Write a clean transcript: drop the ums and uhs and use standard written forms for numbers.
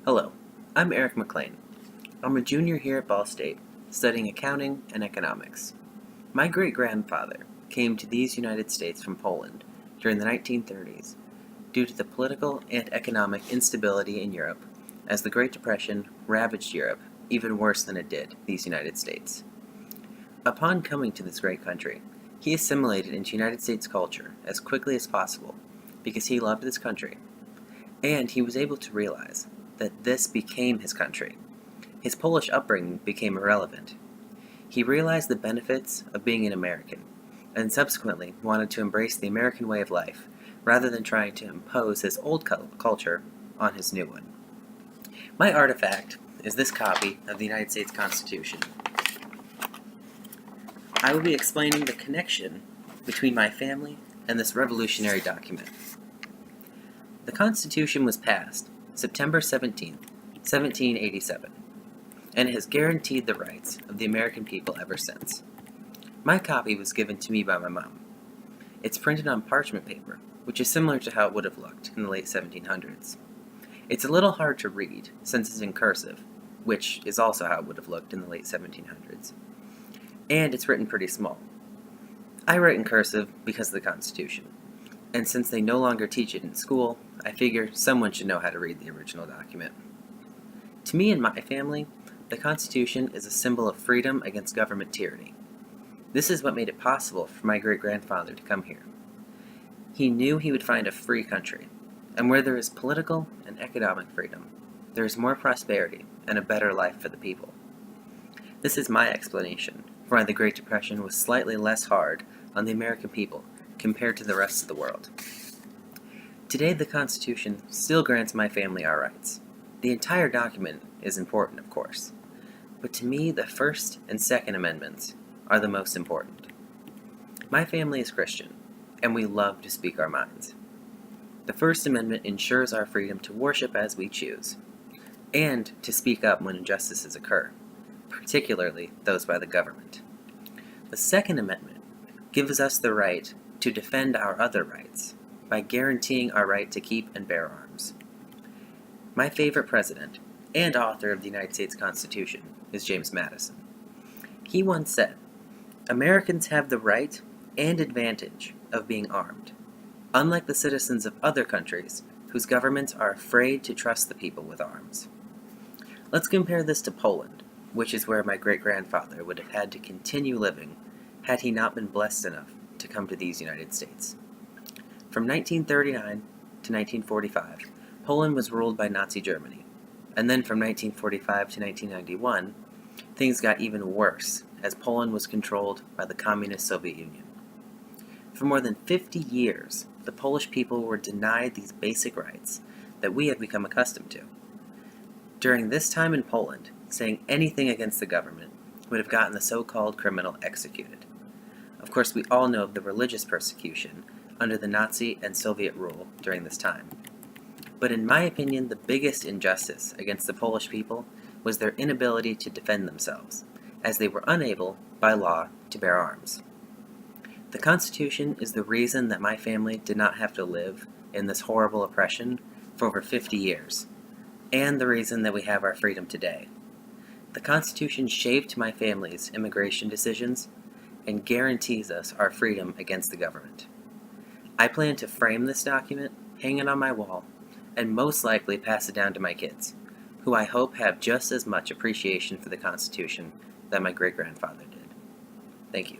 Hello, I'm Eric McLean. I'm a junior here at Ball State, studying accounting and economics. My great-grandfather came to these United States from Poland during the 1930s due to the political and economic instability in Europe as the Great Depression ravaged Europe even worse than it did these United States. Upon coming to this great country, he assimilated into United States culture as quickly as possible because he loved this country, and he was able to realize that this became his country. His Polish upbringing became irrelevant. He realized the benefits of being an American, and subsequently wanted to embrace the American way of life, rather than trying to impose his old culture on his new one. My artifact is this copy of the United States Constitution. I will be explaining the connection between my family and this revolutionary document. The Constitution was passed September 17, 1787, and has guaranteed the rights of the American people ever since. My copy was given to me by my mom. It's printed on parchment paper, which is similar to how it would have looked in the late 1700s. It's a little hard to read, since it's in cursive, which is also how it would have looked in the late 1700s. And it's written pretty small. I write in cursive because of the Constitution, and since they no longer teach it in school, I figure someone should know how to read the original document. To me and my family, the Constitution is a symbol of freedom against government tyranny. This is what made it possible for my great-grandfather to come here. He knew he would find a free country, and where there is political and economic freedom, there is more prosperity and a better life for the people. This is my explanation for why the Great Depression was slightly less hard on the American people compared to the rest of the world. Today, the Constitution still grants my family our rights. The entire document is important, of course, but to me, the First and Second Amendments are the most important. My family is Christian, and we love to speak our minds. The First Amendment ensures our freedom to worship as we choose, and to speak up when injustices occur, particularly those by the government. The Second Amendment gives us the right to defend our other rights by guaranteeing our right to keep and bear arms. My favorite president and author of the United States Constitution is James Madison. He once said, "Americans have the right and advantage of being armed, unlike the citizens of other countries whose governments are afraid to trust the people with arms." Let's compare this to Poland, which is where my great-grandfather would have had to continue living had he not been blessed enough to come to these United States. From 1939 to 1945, Poland was ruled by Nazi Germany, and then from 1945 to 1991, things got even worse as Poland was controlled by the Communist Soviet Union. For more than 50 years, the Polish people were denied these basic rights that we have become accustomed to. During this time in Poland, saying anything against the government would have gotten the so-called criminal executed. Of course, we all know of the religious persecution under the Nazi and Soviet rule during this time. But in my opinion, the biggest injustice against the Polish people was their inability to defend themselves, as they were unable, by law, to bear arms. The Constitution is the reason that my family did not have to live in this horrible oppression for over 50 years, and the reason that we have our freedom today. The Constitution shaped my family's immigration decisions and guarantees us our freedom against the government. I plan to frame this document, hang it on my wall, and most likely pass it down to my kids, who I hope have just as much appreciation for the Constitution that my great-grandfather did. Thank you.